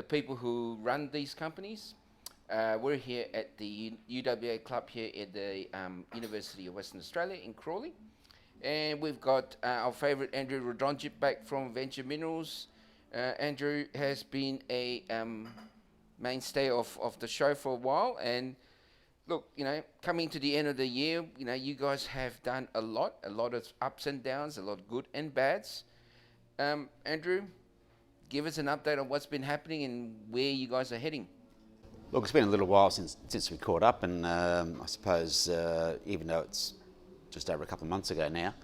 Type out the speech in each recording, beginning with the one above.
people who run these companies. We're here at the UWA club here at the University of Western Australia in Crawley. And we've got our favourite Andrew Radonjic back from Venture Minerals. Andrew has been a mainstay of the show for a while. And look, coming to the end of the year, you guys have done a lot of ups and downs, a lot of good and bads. Andrew, give us an update on what's been happening and where you guys are heading. Look, it's been a little while since we caught up, and I suppose even though it's just over a couple of months ago now,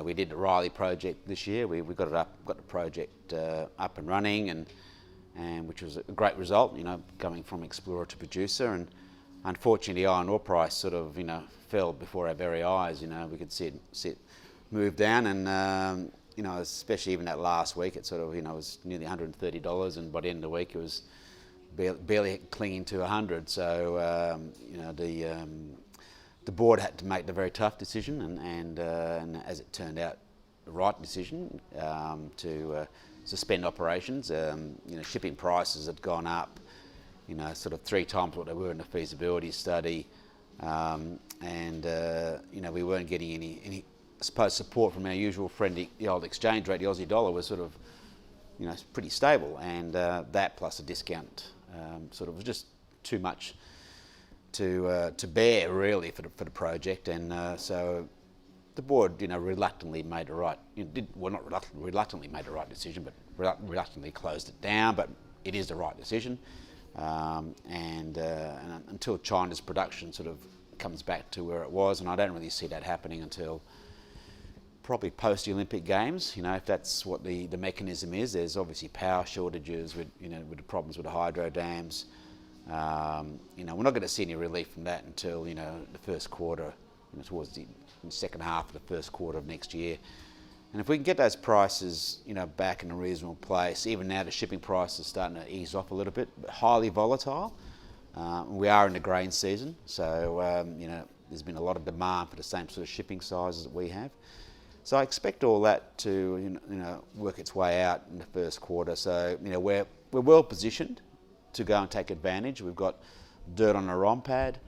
we did the Riley project this year. We got the project up and running, and which was a great result. Going from explorer to producer, and unfortunately, the iron ore price sort of fell before our very eyes. We could see it move down, and especially even that last week, it sort of was nearly $130, and by the end of the week, it was barely clinging to 100. So the board had to make the very tough decision, and as it turned out, the right decision to suspend operations. Shipping prices had gone up, sort of 3 times what they were in the feasibility study, and we weren't getting any, I suppose, support from our usual friend. The old exchange rate, the Aussie dollar, was sort of pretty stable, and that plus a discount sort of was just too much to bear really for the project, and so the board reluctantly made the right not reluctantly made the right decision, but reluctantly closed it down. But it is the right decision, and until China's production sort of comes back to where it was, and I don't really see that happening until probably post the Olympic Games. If that's what the mechanism is. There's obviously power shortages with the problems with the hydro dams. We're not going to see any relief from that until the first quarter, towards the second half of the first quarter of next year. And if we can get those prices back in a reasonable place, even now the shipping price is starting to ease off a little bit, but highly volatile. We are in the grain season, so there's been a lot of demand for the same sort of shipping sizes that we have. So I expect all that to work its way out in the first quarter. So we're well positioned to go and take advantage. We've got dirt on the ROM pad.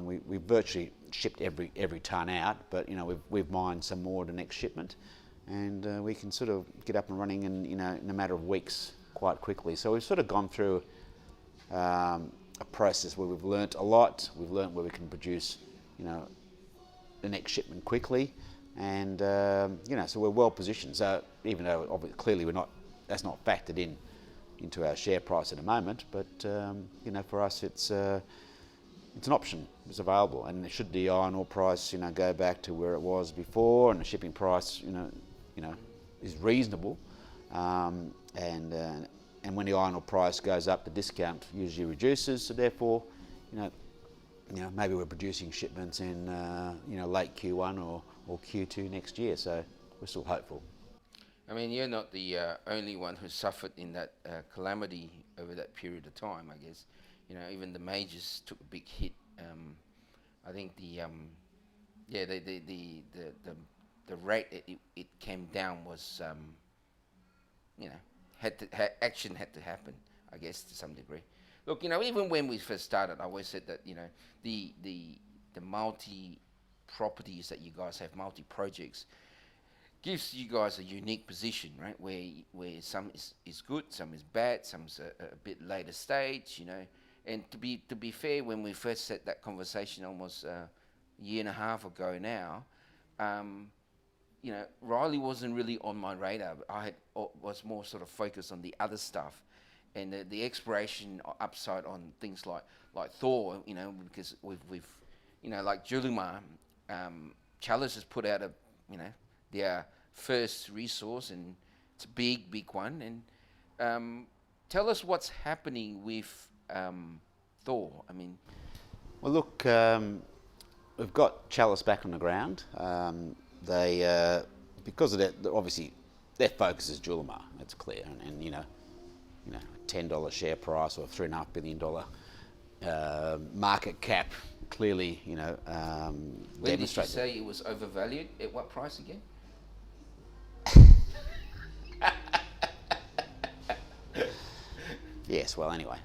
We virtually shipped every tonne out, but we've mined some more the next shipment, and we can sort of get up and running in a matter of weeks quite quickly. So we've sort of gone through a process where we've learnt a lot. We've learnt where we can produce the next shipment quickly. And so we're well positioned. So even though clearly that's not factored into our share price at the moment, but for us it's an option. It's available, and should the iron ore price go back to where it was before, and the shipping price is reasonable, and when the iron ore price goes up, the discount usually reduces. So therefore, maybe we're producing shipments in late Q1 or Q2 next year, so we're still hopeful. I mean, you're not the only one who suffered in that calamity over that period of time, I guess. Even the majors took a big hit. I think the rate it came down was, action had to happen, I guess, to some degree. Look, even when we first started, I always said that, the multi-properties that you guys have, multi-projects, gives you guys a unique position, right? Where some is good, some is bad, some's a bit later stage, And to be fair, when we first had that conversation almost a year and a half ago now, Riley wasn't really on my radar. I was more sort of focused on the other stuff, and the exploration upside on things like Thor, because we've like Julima, Chalice has put out their first resource, and it's a big one. And tell us what's happening with Thor. I mean, well, look, we've got Chalice back on the ground. They because of that, obviously their focus is Julima. It's clear, and $10 share price or $3.5 billion market cap clearly, when did you say it was overvalued? At what price again? Yes. Well, anyway,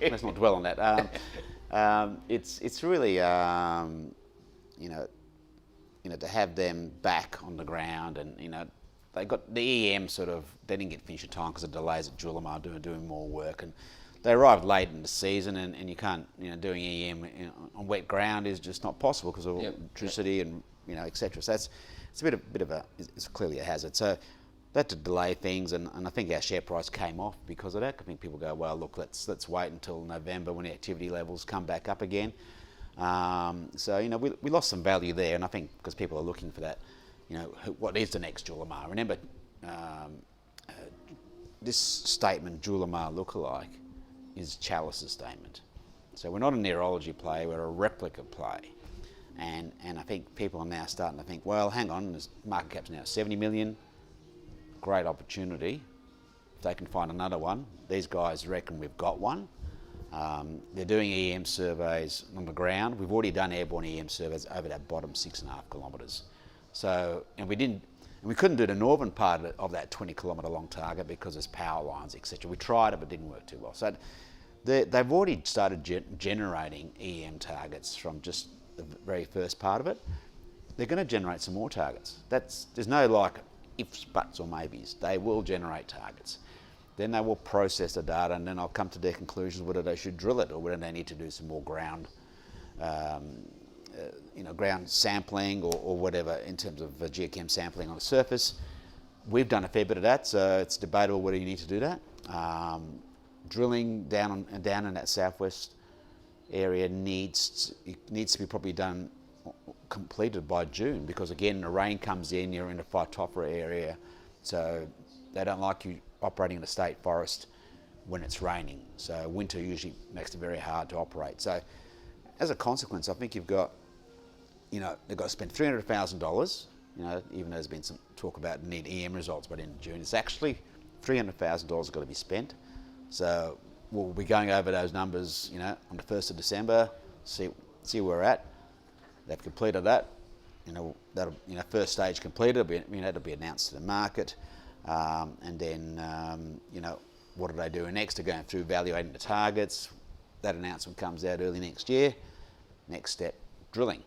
let's not dwell on that. It's really to have them back on the ground, and they got the EM they didn't get finished in time because of delays at Julimar doing more work, and they arrived late in the season, and you can't doing EM on wet ground is just not possible because of electricity and etc. So it's a bit of it's clearly a hazard. So that to delay things, and I think our share price came off because of that. I think people go, well, look, let's wait until November when the activity levels come back up again. So we lost some value there, and I think because people are looking for that, what is the next Julimar? Remember, this statement, Julimar lookalike, is Chalice's statement. So we're not a neurology play, we're a replica play. And I think people are now starting to think, well, hang on, this market cap's now 70 million, great opportunity. If they can find another one, these guys reckon we've got one. They're doing EM surveys on the ground. We've already done airborne EM surveys over that bottom 6.5 kilometres. So, and we couldn't do the northern part of that 20 kilometre long target because there's power lines, etc. We tried it, but it didn't work too well. So they've already started generating EM targets from just the very first part of it. They're going to generate some more targets. There's no ifs, buts or maybes. They will generate targets. Then they will process the data, and then they'll come to their conclusions whether they should drill it or whether they need to do some more ground ground sampling or whatever in terms of geochem sampling on the surface. We've done a fair bit of that, so it's debatable whether you need to do that. Drilling down in that southwest area needs to be probably completed by June, because again the rain comes in, you're in a phytophthora area, so they don't like you operating in a state forest when it's raining. So winter usually makes it very hard to operate. So as a consequence, I think you've got, they've got to spend $300,000, even though there's been some talk about need EM results by the end of June. It's actually $300,000 got to be spent. So we'll be going over those numbers, on the 1st of December, see where we're at. They've completed that. That'll, first stage completed, it'll be announced to the market. And then, what do they do next? They're going through evaluating the targets. That announcement comes out early next year. Next step, drilling.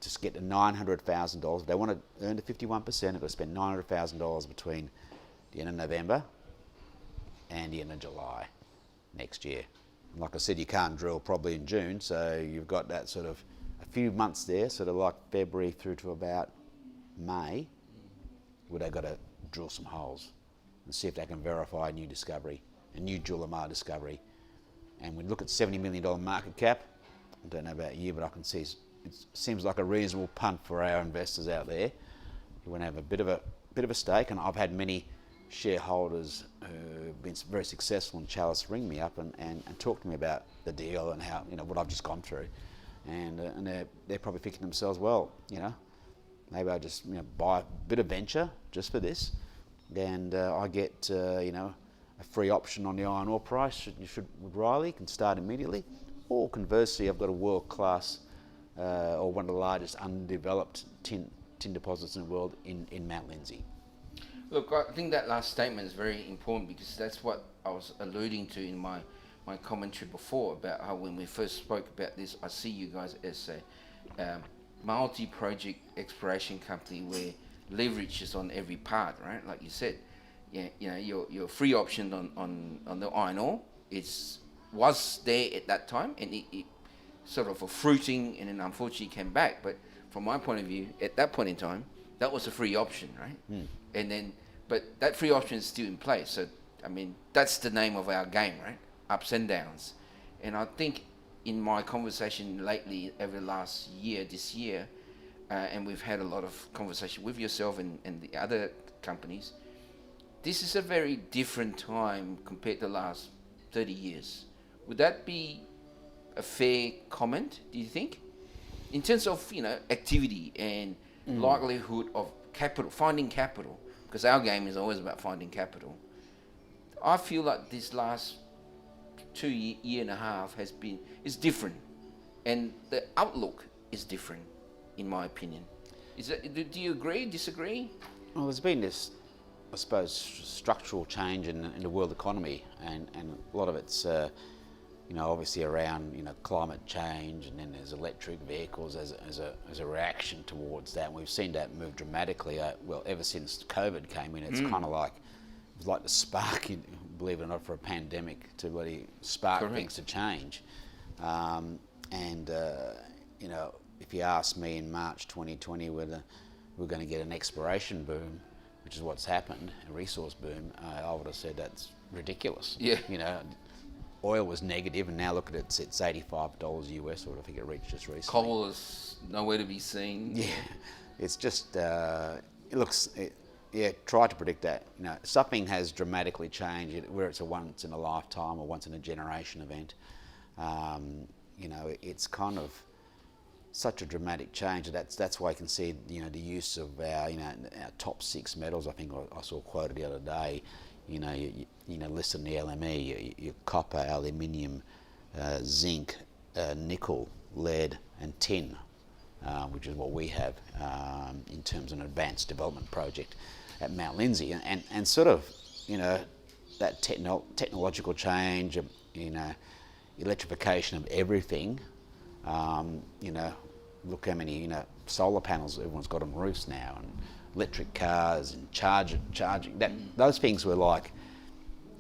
Just get to $900,000. If they want to earn the 51%, they've got to spend $900,000 between the end of November and the end of July next year. And like I said, you can't drill probably in June, so you've got that sort of a few months there, sort of like February through to about May, where they've got to drill some holes and see if they can verify a new discovery, a new Julimar discovery. And we look at $70 million market cap. I don't know about you, but I can see it seems like a reasonable punt for our investors out there who want to have a bit of a stake. And I've had many shareholders who've been very successful in Chalice ring me up and talk to me about the deal and how, what I've just gone through. And they're probably thinking to themselves, well, maybe I just buy a bit of venture just for this, and I get a free option on the iron ore price. With Riley, can start immediately. Or conversely, I've got a world-class or one of the largest undeveloped tin deposits in the world in Mount Lindsay. Look, I think that last statement is very important, because that's what I was alluding to in my commentary before, about how when we first spoke about this, I see you guys as a multi-project exploration company where leverage is on every part, right? Like you said, your free option on the iron ore was there at that time, and it sort of a fruiting, and then unfortunately came back. But from my point of view, at that point in time, that was a free option, right? And then, but that free option is still in place. So that's the name of our game, right? Ups and downs. And I think in my conversation lately, over the last year, this year, and we've had a lot of conversation with yourself and the other companies, this is a very different time compared to the last 30 years. Would that be a fair comment, do you think? In terms of, activity and likelihood of capital, finding capital, because our game is always about finding capital. I feel like this last year and a half is different, and the outlook is different, in my opinion. Do you agree, disagree? Well, there's been this I suppose, structural change in the world economy, and a lot of it's obviously around climate change, and then there's electric vehicles as a reaction towards that. And we've seen that move dramatically. Ever since COVID came in, it's kind of like it's like the spark, believe it or not, for a pandemic to really spark Correct. things to change. If you asked me in March 2020 whether we're going to get an exploration boom, which is what's happened, a resource boom, I would have said that's ridiculous. Yeah. Oil was negative, and now look at it, it's $85 US, or I think it reached just recently. Coal is nowhere to be seen. Yeah, it's just, try to predict that. Something has dramatically changed, where it's a once in a lifetime or once in a generation event. It's kind of such a dramatic change. That's why you can see the use of our top 6 metals. I think I saw quoted the other day. Listed in the LME, your copper, aluminium, zinc, nickel, lead, and tin, which is what we have in terms of an advanced development project at Mount Lindsay, and sort of that technological change, electrification of everything. Look how many solar panels everyone's got on roofs now, and electric cars and charging. Those things were like,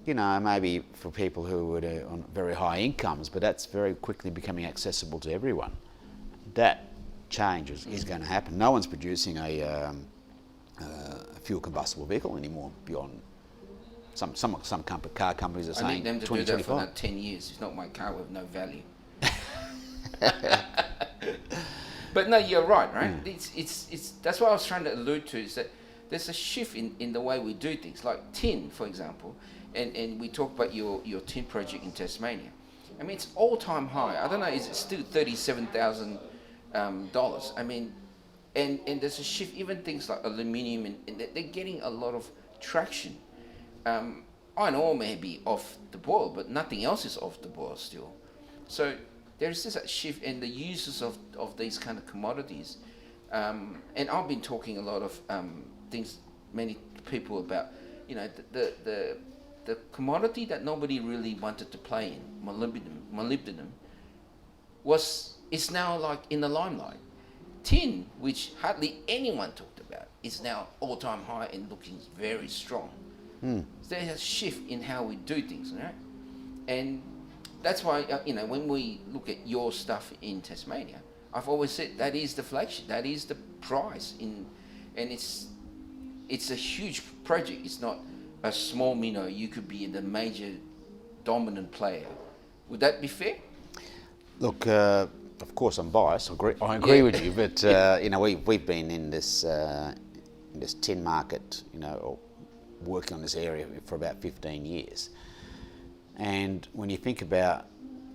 maybe for people who were on very high incomes, but that's very quickly becoming accessible to everyone. That change is going to happen. No one's producing a fuel combustible vehicle anymore beyond some car companies are saying. I need them to 20, do that for 25. another 10 years. If not, my car will have no value. But no, you're right? It's that's what I was trying to allude to, is that there's a shift in the way we do things, like tin, for example, and we talk about your tin project in Tasmania. I mean, it's all-time high. I don't know, is it still $37,000? I mean, and there's a shift, even things like aluminium, and they're getting a lot of traction. Iron ore may be off the boil, but nothing else is off the boil still. So there's just a shift in the uses of these kind of commodities. And I've been talking a lot of things, many people about, the commodity that nobody really wanted to play in, molybdenum, is now like in the limelight. Tin, which hardly anyone talked about, is now all-time high and looking very strong. So there's a shift in how we do things, right? And that's why, when we look at your stuff in Tasmania, I've always said that is the flagship, that is the prize, and it's a huge project. It's not a small minnow. You could be the major dominant player. Would that be fair? Look, of course I'm biased. I agree with you, but we've been in this tin market, or working on this area for about 15 years. And when you think about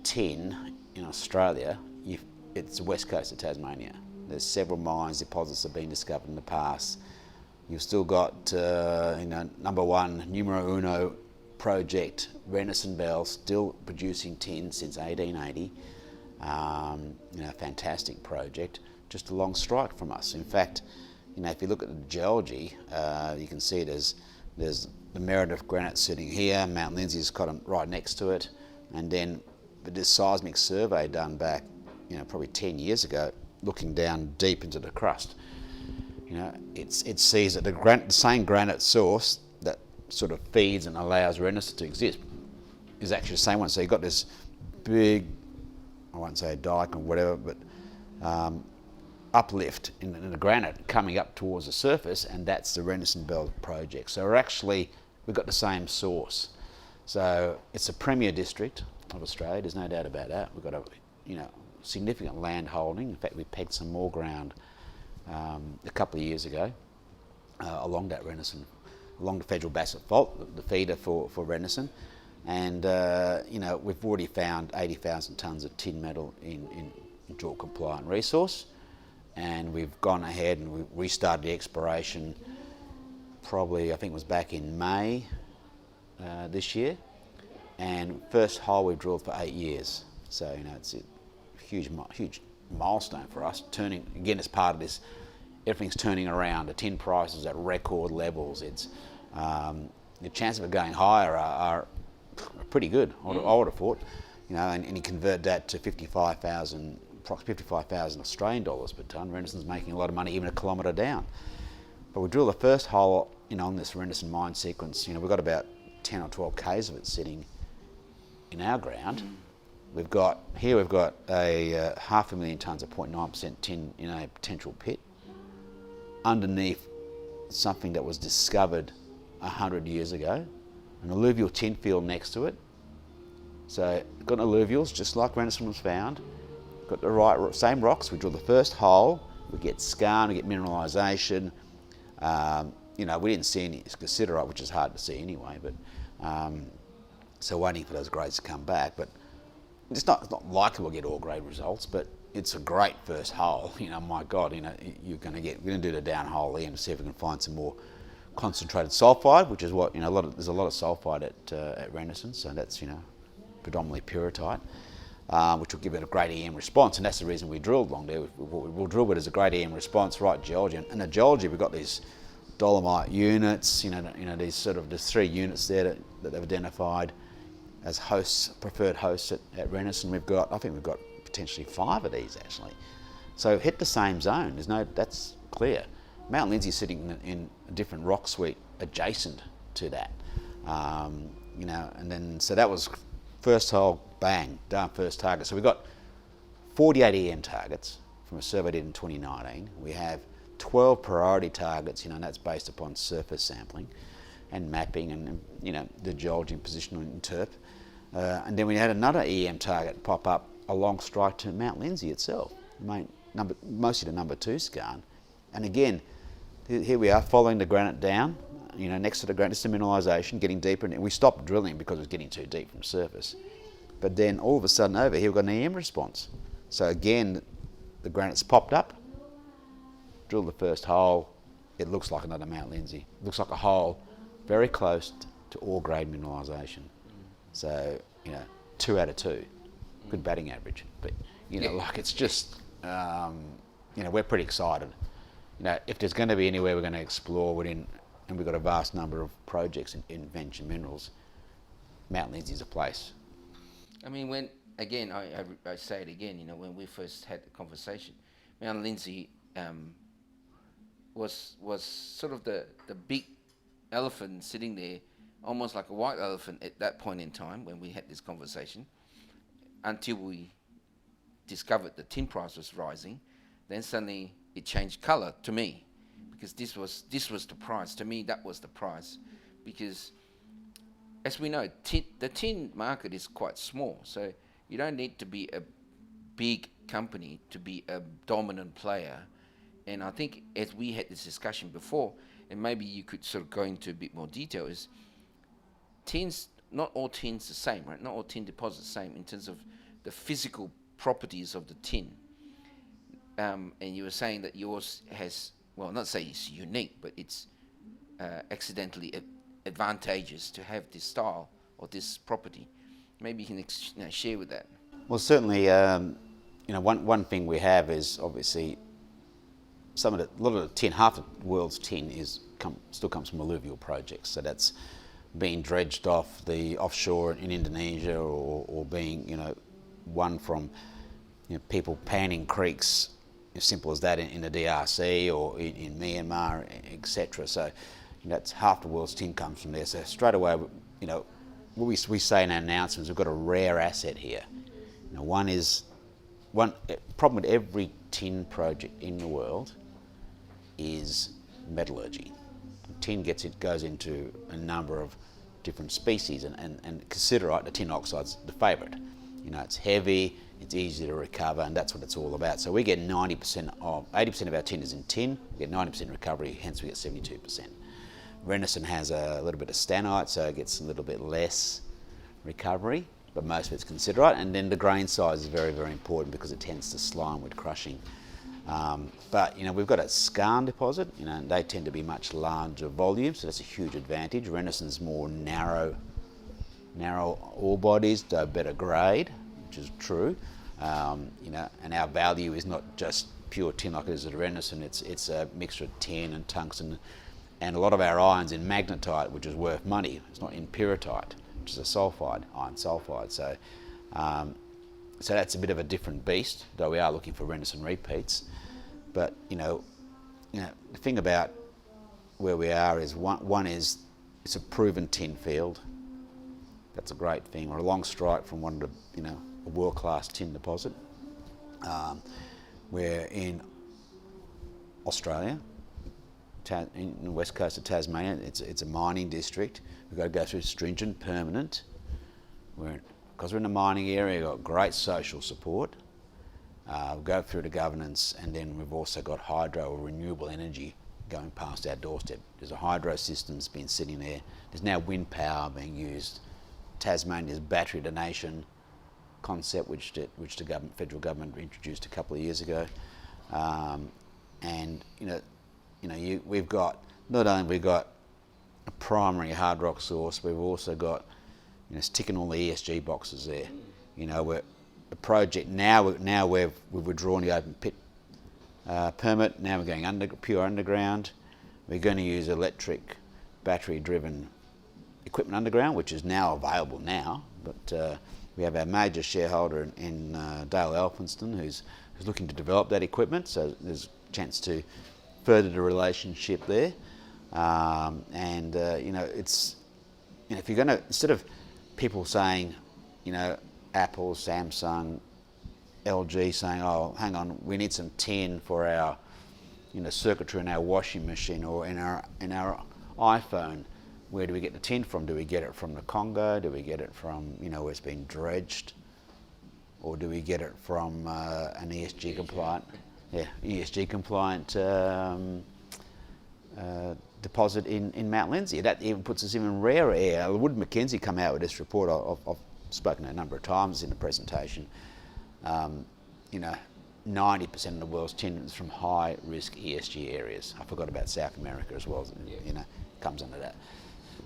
tin in Australia, it's the west coast of Tasmania. There's several mines, deposits have been discovered in the past. You've still got, number one, numero uno project, Renison Bell, still producing tin since 1880. Fantastic project, just a long strike from us. In fact, if you look at the geology, you can see there's the Meredith granite sitting here, Mount Lindsay's got them right next to it, and then this seismic survey done back, probably 10 years ago, looking down deep into the crust. It sees that the same granite source that sort of feeds and allows Renison to exist is actually the same one. So you've got this big, I won't say a dike or whatever, but uplift in the granite coming up towards the surface, and that's the Renison Belt project. So we've got the same source. So it's a premier district of Australia, there's no doubt about that. We've got a significant land holding. In fact, we pegged some more ground a couple of years ago along that Renison, along the Federal Bassett Fault, the feeder for Renison. And we've already found 80,000 tonnes of tin metal in JORC compliant resource, and we've gone ahead and we restarted the exploration probably, I think it was back in May this year, and first hole we've drilled for 8 years. So it's a huge milestone for us. Turning again as part of this, everything's turning around. The tin price is at record levels. It's The chances of it going higher are pretty good. I would have thought, and you convert that to 55,000 Australian dollars per tonne. Renderson's making a lot of money even a kilometre down. But we drill the first hole, on this Renderson mine sequence. We've got about 10 or 12 k's of it sitting in our ground. We've got a 500,000 tonnes of 0.9% tin in a potential pit underneath something that was discovered 100 years ago, an alluvial tin field next to it. So got alluvials just like Renderson was found. Got the same rocks. We drill the first hole. We get skarn. We get mineralisation. We didn't see any cassiterite, which is hard to see anyway. But so waiting for those grades to come back. But it's not likely we'll get all grade results. But it's a great first hole. My God, we're going to do the down hole here and see if we can find some more concentrated sulphide, which is what there's a lot of sulphide at Renderson. So that's predominantly pyrrhotite. Which will give it a great EM response, and that's the reason we drilled along there. We'll drill it as a great EM response, right? Geology, and the geology, we've got these dolomite units. These sort of there's 3 units there that they've identified as preferred hosts at Renderson. I think we've got potentially 5 of these actually. So hit the same zone. That's clear. Mount Lindsay is sitting in a different rock suite adjacent to that. And then so that was first hole. Bang, done, first target. So we've got 48 EM targets from a survey did in 2019. We have 12 priority targets, and that's based upon surface sampling and mapping and the geology and positional interp. And then we had another EM target pop up along strike to Mount Lindsay itself, mostly the number 2 skarn. And again, here we are following the granite down, next to the granite, it's the mineralisation, getting deeper, and we stopped drilling because it was getting too deep from surface. But then all of a sudden over here we've got an EM response. So again, the granite's popped up, drill the first hole, it looks like another Mount Lindsay. It looks like a hole very close to ore grade mineralisation. So, 2 out of 2, good batting average. But, it's just, we're pretty excited. If there's going to be anywhere we're going to explore and we've got a vast number of projects in Venture Minerals, Mount Lindsay's a place. I mean, I say it again, when we first had the conversation, Mount Lindsay was sort of the big elephant sitting there, almost like a white elephant at that point in time when we had this conversation, until we discovered the tin price was rising. Then suddenly it changed colour to me, because this was the price. To me, that was the price, because as we know, the tin market is quite small, so you don't need to be a big company to be a dominant player. And I think as we had this discussion before, and maybe you could sort of go into a bit more detail, is not all tin's the same, right? Not all tin deposits the same in terms of the physical properties of the tin. And you were saying that yours has, well, not say it's unique, but it's accidentally advantageous to have this style or this property. Maybe you can share with that. Well, certainly, one thing we have is obviously a lot of the tin, half the world's tin still comes from alluvial projects. So that's being dredged off the offshore in Indonesia, or being won from people panning creeks, as simple as that in the DRC or in Myanmar, etc. So that's half the world's tin comes from there. So straight away, what we say in our announcements, we've got a rare asset here. One problem with every tin project in the world is metallurgy. Tin goes into a number of different species, and cassiterite, the tin oxide's the favourite. It's heavy, it's easy to recover, and that's what it's all about. So we get 80% of our tin is in tin, we get 90% recovery, hence we get 72%. Renderson has a little bit of stannite, so it gets a little bit less recovery, but most of it's cassiterite. And then the grain size is very, very important because it tends to slime with crushing. But we've got a skarn deposit, and they tend to be much larger volume, so that's a huge advantage. Renderson's more narrow ore bodies, though better grade, which is true. And our value is not just pure tin like it is at Renderson. It's a mixture of tin and tungsten and a lot of our iron's in magnetite, which is worth money. It's not in pyrrhotite, which is a sulfide, iron sulfide. So, so that's a bit of a different beast, though we are looking for Renison repeats. But the thing about where we are is one is it's a proven tin field. That's a great thing. We're a long strike from one of the, a world-class tin deposit. We're in Australia, in the west coast of Tasmania. It's a mining district. We've got to go through stringent permanent. Because we're in a mining area, we've got great social support. We'll go through the governance, and then we've also got hydro or renewable energy going past our doorstep. There's a hydro system's been sitting there. There's now wind power being used. Tasmania's battery donation concept, which the federal government introduced a couple of years ago, and we've got not only we've got a primary hard rock source, we've also got it's ticking all the ESG boxes there. We're a project now we've withdrawn the open pit permit. Now we're going pure underground. We're going to use electric battery driven equipment underground, which is now available now, but we have our major shareholder in Dale Elphinston who's looking to develop that equipment, so there's a chance to further the relationship there. It's if you're going to, instead of people saying, Apple, Samsung, LG saying, oh, hang on, we need some tin for our circuitry in our washing machine or in our iPhone. Where do we get the tin from? Do we get it from the Congo? Do we get it from, where it's been dredged? Or do we get it from an ESG compliant, ESG compliant deposit in Mount Lindsay? That even puts us even rarer air. Wood Mackenzie come out with this report. I've spoken a number of times in the presentation. 90% of the world's tin is from high risk ESG areas. I forgot about South America as well. Comes under that.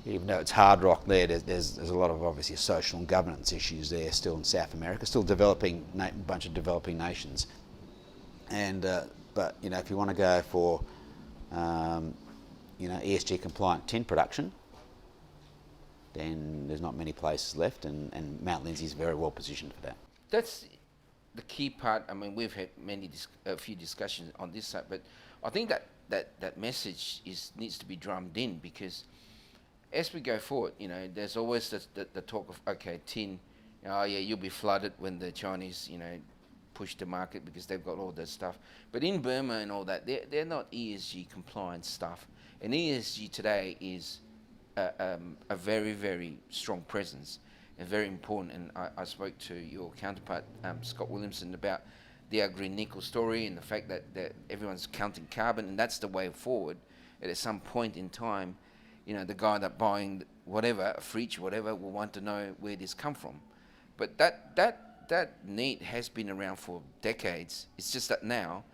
Even though it's hard rock there's a lot of obviously social and governance issues there still in South America, still developing, a bunch of developing nations. And but if you want to go for ESG compliant tin production, then there's not many places left, and Mount Lindsay is very well positioned for that. That's the key part. I mean, we've had a few discussions on this side, but I think that message needs to be drummed in, because as we go forward, there's always the talk of, okay, tin, you'll be flooded when the Chinese, push the market because they've got all this stuff. But in Burma and all that, they're not ESG compliant stuff. And ESG today is a very, very strong presence and very important. And I spoke to your counterpart, Scott Williamson, about the green nickel story and the fact that everyone's counting carbon, and that's the way forward. And at some point in time, the guy that buying whatever, a fridge, whatever, will want to know where this come from. But that need has been around for decades. It's just that now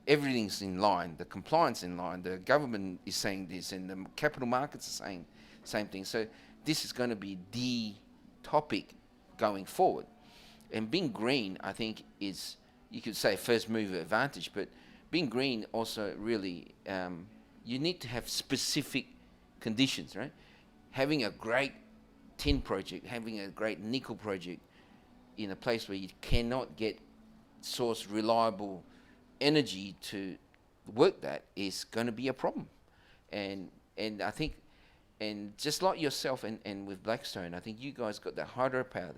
everything's in line, the compliance in line, the government is saying this, and the capital markets are saying the same thing. So this is going to be the topic going forward. And being green, I think, is, you could say, first mover advantage, but being green also really, you need to have specific conditions, right? Having a great tin project, having a great nickel project in a place where you cannot get source reliable energy to work, that is going to be a problem. And I think, and just like yourself and with Blackstone, I think you guys got that hydropower.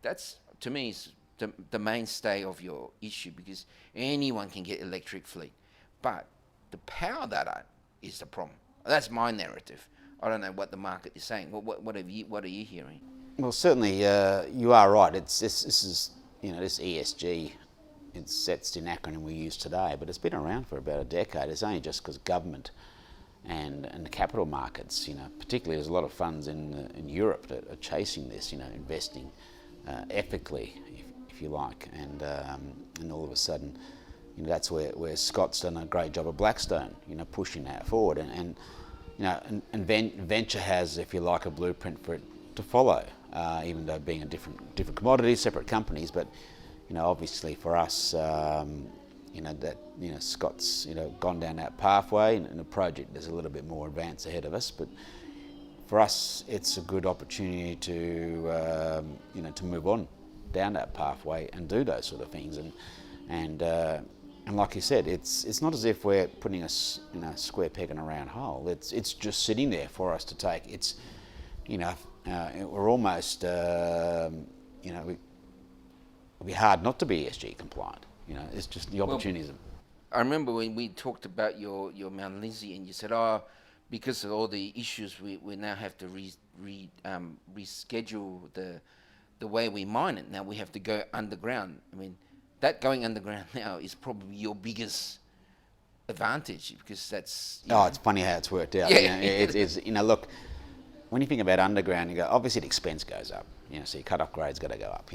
That's, to me, is the mainstay of your issue, because anyone can get electric fleet, but the power that is the problem. That's my narrative. I don't know what the market is saying. What are you hearing? Well, certainly you are right. This is this ESG. That's the acronym we use today, but it's been around for about a decade. It's only just because government and the capital markets, particularly there's a lot of funds in Europe that are chasing this, investing ethically, if you like, and all of a sudden, that's where Scott's done a great job of Blackstone, pushing that forward, and venture has, if you like, a blueprint for it to follow, even though being a different commodity, separate companies, but obviously for us, Scott's gone down that pathway, and the project is a little bit more advanced ahead of us. But for us, it's a good opportunity to move on down that pathway and do those sort of things. And like you said, it's not as if we're putting a square peg in a round hole. It's just sitting there for us to take. It's we're almost it'd be hard not to be ESG compliant. It's just the opportunities. I remember when we talked about your Mount Lindsay, and you said, because of all the issues, we now have to reschedule the way we mine it. Now we have to go underground. I mean, that going underground now is probably your biggest advantage, because that's... It's funny how it's worked out. Yeah. It's look, when you think about underground, you go, obviously the expense goes up, so your cut-off grade's got to go up,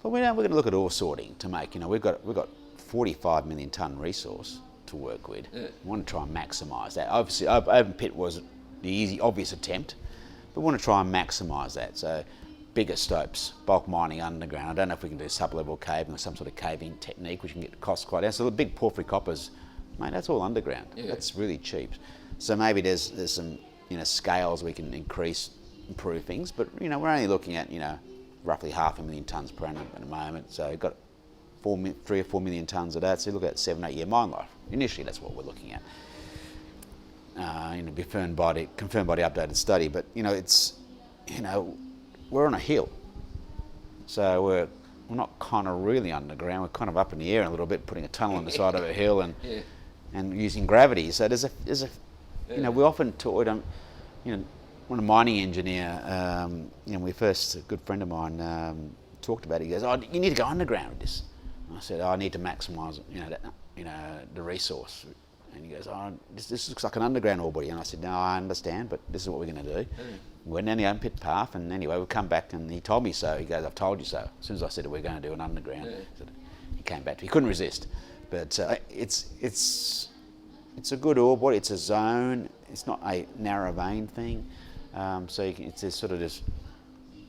But we're going to look at ore sorting to make, we've got 45 million tonne resource to work with. Yeah. We want to try and maximise that. Obviously, open pit was the easy, obvious attempt, but we want to try and maximise that. So bigger stopes, bulk mining underground. I don't know if we can do sub-level caving or some sort of caving technique which can get the costs quite down. So the big porphyry coppers, mate, that's all underground. Yeah. That's really cheap. So maybe there's some scales we can improve things, but we're only looking at roughly 500,000 tonnes per annum at the moment. So you've got 3 or 4 million tonnes of that. So you look at 7-8 year mine life. Initially, that's what we're looking at. Confirmed by the updated study, but it's we're on a hill, so we're not kind of really underground. We're kind of up in the air a little bit, putting a tunnel on the side of a hill and using gravity. So there's a we often talk. When a mining engineer, a good friend of mine talked about it. He goes, you need to go underground with this. And I said, I need to maximise the resource. And he goes, this looks like an underground ore body. And I said, no, I understand, but this is what we're going to do. We went down the open pit path, and anyway, we come back, and he told me so. He goes, I've told you so. As soon as I said that we're going to do an underground, he came back to me. He couldn't resist. But it's a good ore body. It's a zone. It's not a narrow vein thing. So it's this sort of this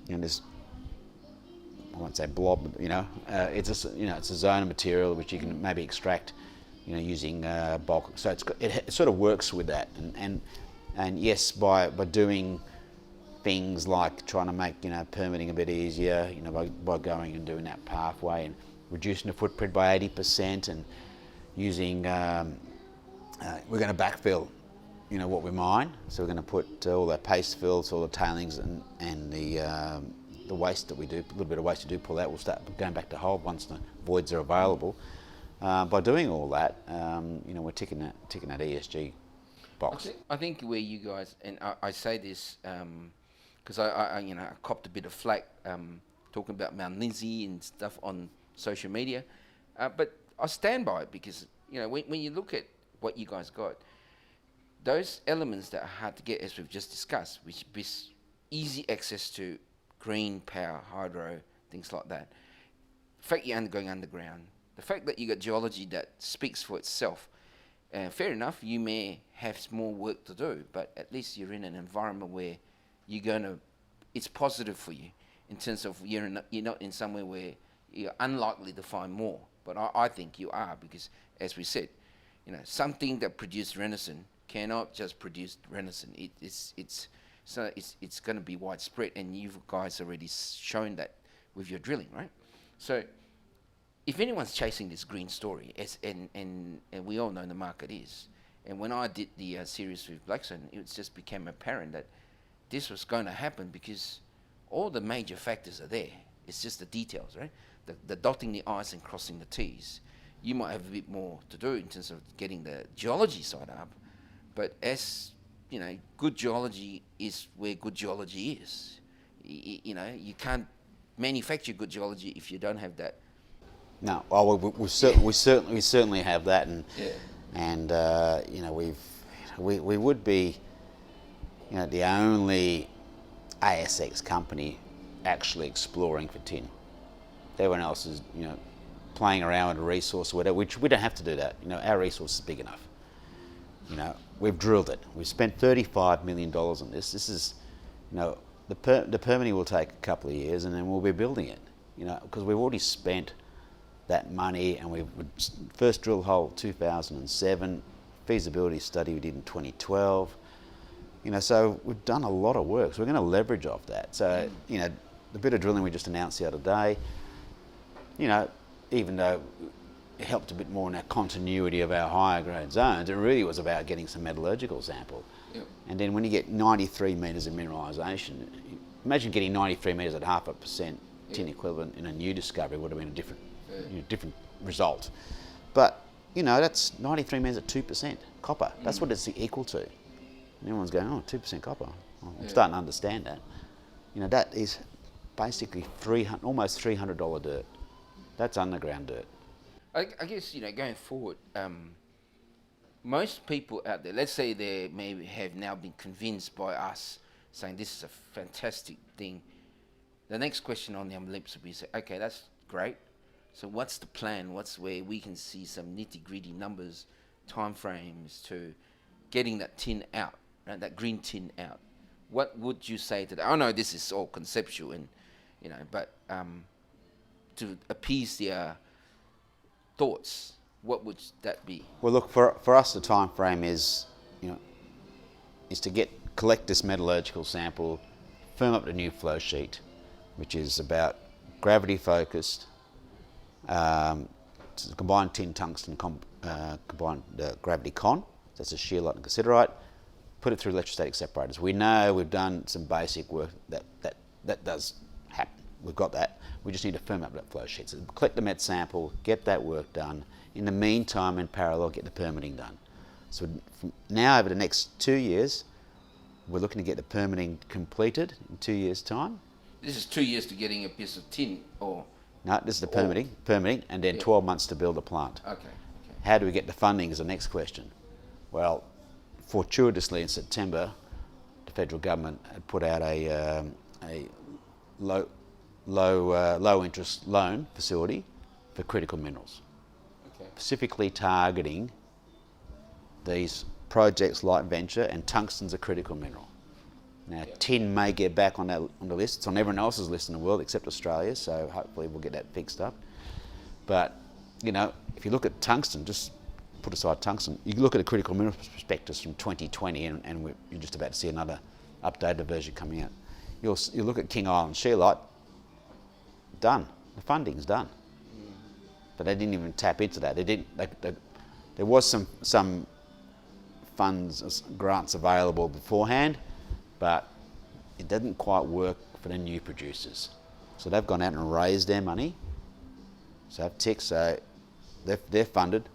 I won't say blob, it's a zone of material which you can maybe extract, using bulk. So it sort of works with that, and yes, by doing things like trying to make permitting a bit easier, by going and doing that pathway and reducing the footprint by 80%, and using we're going to backfill what we mine. So we're going to put all the paste fills, all the tailings, and the waste that we do, a little bit of waste we do pull out, we'll start going back to hold once the voids are available. By doing all that, we're ticking that ESG box. I think where you guys, and I say this because I copped a bit of flack talking about Mount Lindsay and stuff on social media, but I stand by it, because when you look at what you guys got, those elements that are hard to get, as we've just discussed, which is easy access to green power, hydro, things like that. The fact you're going underground, the fact that you got geology that speaks for itself. Fair enough, you may have more work to do, but at least you're in an environment where it's positive for you, in terms of you're not in somewhere where you're unlikely to find more. But I think you are, because as we said, something that produced Renaissance cannot just produce Renaissance. It's going to be widespread, and you guys already shown that with your drilling, right? So if anyone's chasing this green story, and we all know the market is, and when I did the series with Blackstone, it just became apparent that this was going to happen, because all the major factors are there. It's just the details, right? The dotting the I's and crossing the T's. You might have a bit more to do in terms of getting the geology side up, but as good geology is where good geology is. You can't manufacture good geology if you don't have that. No, well, we certainly have that, and we would be, the only ASX company actually exploring for tin. Everyone else is, playing around with a resource or whatever, which we don't have to do that. Our resource is big enough. We've drilled it. We've spent $35 million on this. This is, the permitting will take a couple of years, and then we'll be building it. Because we've already spent that money, and we would first drill hole 2007, feasibility study we did in 2012. You know, so we've done a lot of work, so we're going to leverage off that. So, you know, the bit of drilling we just announced the other day, you know, even though it helped a bit more in our continuity of our higher grade zones, it really was about getting some metallurgical sample. Yep. And then when you get 93 metres of mineralisation, imagine getting 93 metres at 0.5% tin equivalent in a new discovery would have been a different, different result. But, you know, that's 93 metres at 2% copper. That's what it's equal to. And everyone's going, oh, 2% copper. Well, I'm starting to understand that. You know, that is basically almost $300 dirt. That's underground dirt. I guess, you know, going forward, most people out there, let's say they maybe have now been convinced by us saying this is a fantastic thing. The next question on their lips will be, say, okay, that's great. So what's the plan? What's where we can see some nitty-gritty numbers, timeframes to getting that tin out, right, that green tin out? What would you say to that? I know this is all conceptual, and you know, but to appease their thoughts, what would that be? Well, look, for us, the time frame is, you know, is to collect this metallurgical sample, firm up the new flow sheet, which is about gravity focused, combined tin tungsten combined gravity con. That's a shear, light and cassiterite. Put it through electrostatic separators. We know we've done some basic work that does happen. We've got that. We just need to firm up that flow sheet. So collect the met sample, get that work done. In the meantime, in parallel, get the permitting done. So from now over the next 2 years, we're looking to get the permitting completed in 2 years' time. This is 2 years to getting a piece of tin, or? No, this is the permitting, and then 12 months to build a plant. Okay. How do we get the funding is the next question. Well, fortuitously in September, the federal government had put out a low interest loan facility for critical minerals, specifically targeting these projects like Venture, and tungsten's a critical mineral. Now, tin may get back on the list. It's on everyone else's list in the world except Australia, so hopefully we'll get that fixed up. But, you know, if you look at tungsten, just put aside tungsten, you look at a critical mineral prospectus from 2020, and you're just about to see another updated version coming out. You'll look at King Island Scheelite, done. The funding's done. But they didn't even tap into that. There was some funds, grants available beforehand, but it didn't quite work for the new producers. So they've gone out and raised their money. So they've ticked, so they're funded.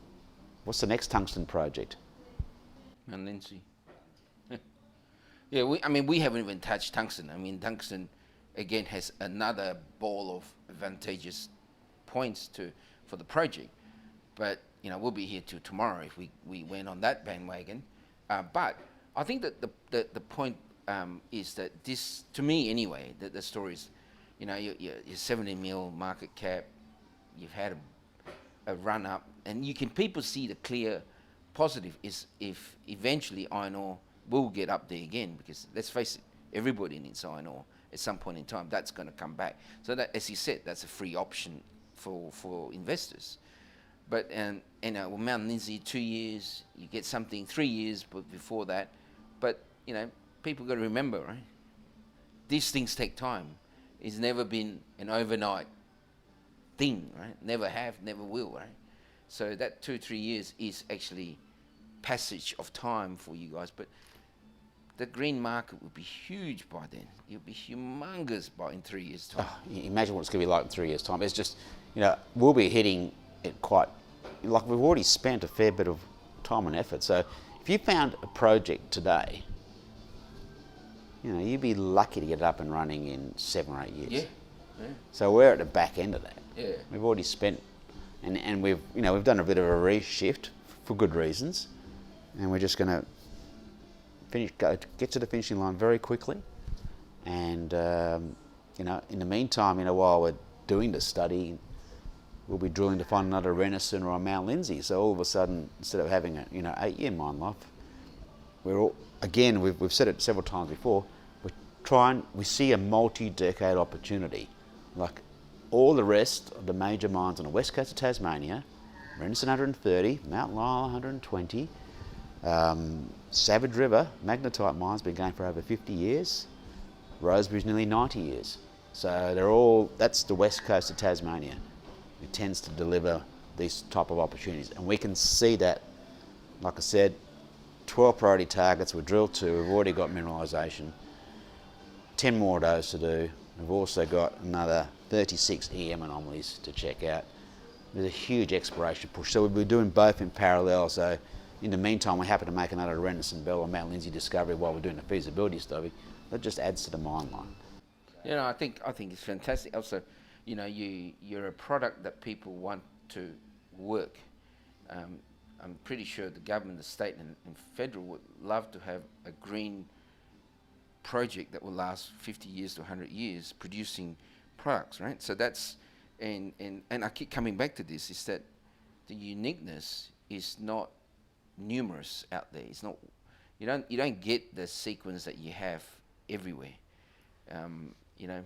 What's the next tungsten project? Mount Lindsay. Yeah, we haven't even touched tungsten. I mean, tungsten, again, has another ball of advantageous points for the project. But, you know, we'll be here till tomorrow if we went on that bandwagon. But I think that the point is that this, to me anyway, that the story is, you know, you're 70 mil market cap, you've had a run up, and people see the clear positive is if eventually iron ore will get up there again, because let's face it, everybody needs iron ore at some point in time. That's going to come back. So that, as you said, that's a free option for investors. But with Mount Lindsay, 2 years, you get something 3 years, but before that. But you know, people got to remember, right? These things take time. It's never been an overnight thing, right? Never have, never will, right? So that 2-3 years is actually passage of time for you guys. But the green market will be huge by then. It'll be humongous in 3 years' time. Oh, imagine what it's going to be like in 3 years' time. It's just, you know, we'll be hitting it quite, like we've already spent a fair bit of time and effort. So if you found a project today, you know, you'd be lucky to get it up and running in 7 or 8 years. Yeah. So we're at the back end of that. Yeah. We've already spent, and we've done a bit of a reshift for good reasons, and we're just going to get to the finishing line very quickly. And you know, in the meantime, you know, while we're doing the study, we'll be drilling to find another Renison or a Mount Lindsay. So all of a sudden, instead of having a 8-year mine life, we've said it several times before, we see a multi-decade opportunity. Like, all the rest of the major mines on the west coast of Tasmania, Renison 130, Mount Lyell 120, Savage River, magnetite mines been going for over 50 years, Rosebery's nearly 90 years. So they're all, that's the west coast of Tasmania. It tends to deliver these type of opportunities. And we can see that, like I said, 12 priority targets were drilled to, we've already got mineralisation, 10 more of those to do. We've also got another 36 EM anomalies to check out. There's a huge exploration push. So we'll be doing both in parallel. So in the meantime, we're happy to make another Renison Bell or Mount Lindsay discovery while we're doing the feasibility study. That just adds to the mine line. You know, I think it's fantastic. Also, you know, you're a product that people want to work. I'm pretty sure the government, the state and federal would love to have a green project that will last 50 years to 100 years producing products, right? So that's, and I keep coming back to this, is that the uniqueness is not numerous out there. It's not, you don't get the sequence that you have everywhere. You know,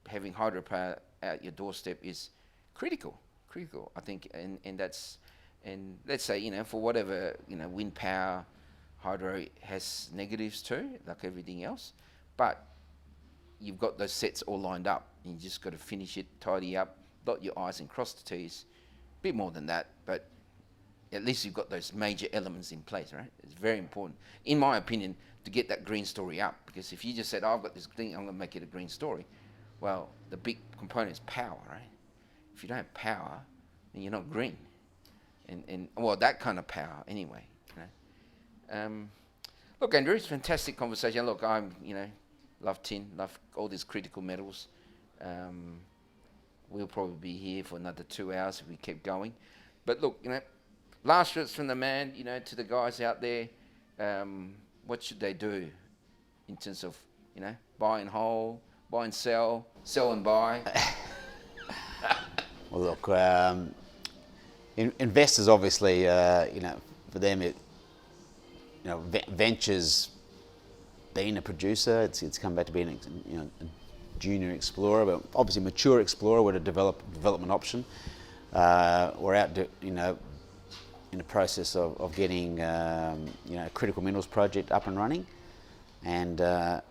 having hydropower at your doorstep is critical, I think, and that's, and let's say, you know, for whatever, you know, wind power, hydro has negatives too, like everything else, but you've got those sets all lined up, and you just got to finish it, tidy up, dot your I's and cross the T's, a bit more than that, but at least you've got those major elements in place, right? It's very important, in my opinion, to get that green story up, because if you just said, oh, I've got this thing, I'm going to make it a green story, well, the big component is power, right? If you don't have power, then you're not green. And well, that kind of power anyway, you know. Look, Andrew, it's a fantastic conversation. Look, you know, love tin, love all these critical metals. We'll probably be here for another 2 hours if we keep going. But look, you know, last words from the man, you know, to the guys out there, what should they do in terms of, you know, buy and hold, buy and sell and buy? Well, look, investors obviously, you know, for them, you know, ventures being a producer, it's come back to being, you know, a junior explorer, but obviously mature explorer with a development option. We're out, you know, in the process of getting, you know, a critical minerals project up and running, and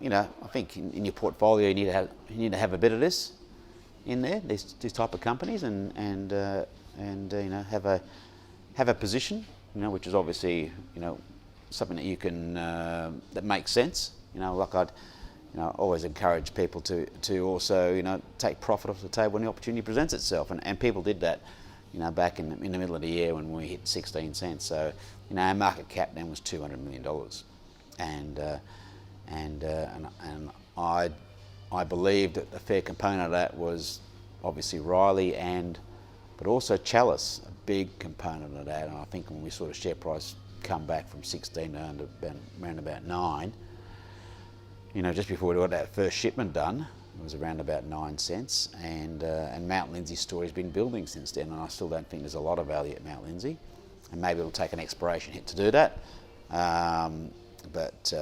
you know, I think in your portfolio you need to have a bit of this in there, these type of companies, and you know, have a position, you know, which is obviously, you know, something that you can that makes sense. You know, like I'd, you know, always encourage people to also, you know, take profit off the table when the opportunity presents itself, and people did that, you know, back in the middle of the year when we hit 16 cents. So, you know, our market cap then was $200 million, and I believe that a fair component of that was obviously Riley but also Chalice, a big component of that. And I think when we saw the share price come back from 16 down to around about 9, you know, just before we got that first shipment done, it was around about 9 cents. And Mount Lindsay's story's been building since then, and I still don't think there's a lot of value at Mount Lindsay. And maybe it'll take an exploration hit to do that. But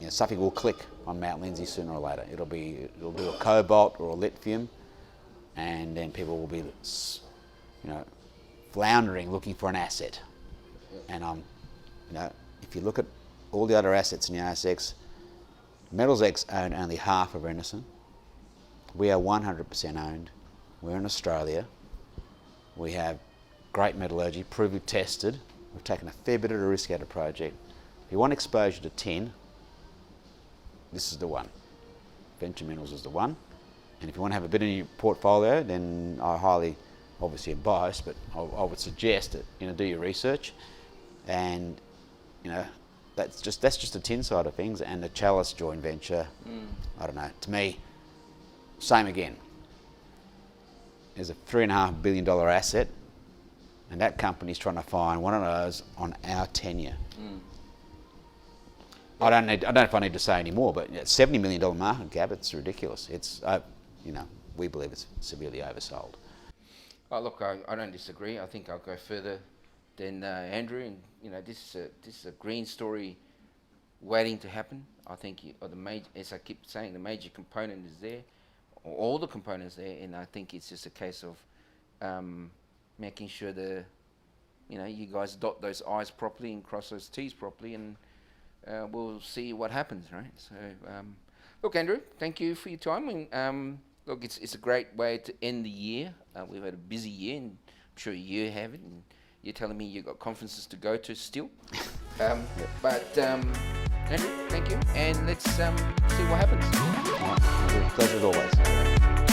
you know, something will click on Mount Lindsay sooner or later. It'll do a cobalt or a lithium, and then people will be, you know, floundering looking for an asset. And you know, if you look at all the other assets in the ASX, MetalsX own only half of Renison. We are 100% owned. We're in Australia. We have great metallurgy, proven tested. We've taken a fair bit of the risk out of the project. If you want exposure to tin, this is the one. Venture Minerals is the one. And if you want to have a bit in your portfolio, then I highly, obviously I'm biased, but I would suggest that, you know, do your research. And, you know, that's just the tin side of things. And the Chalice joint venture, I don't know, to me, same again. There's a $3.5 billion asset, and that company's trying to find one of those on our tenure. I don't know if I need to say any more, but it's $70 million market cap. It's ridiculous. It's, you know, we believe it's severely oversold. Oh, look, I don't disagree. I think I'll go further than Andrew, and you know, this is a green story waiting to happen. I think as I keep saying, the major component is there. all the components there, and I think it's just a case of making sure you guys dot those I's properly and cross those T's properly, and we'll see what happens, right? So, look, Andrew, thank you for your time, and look, it's a great way to end the year. We've had a busy year, and I'm sure you have it, and you're telling me you've got conferences to go to still. But Andrew, thank you, and let's see what happens. Pleasure as always.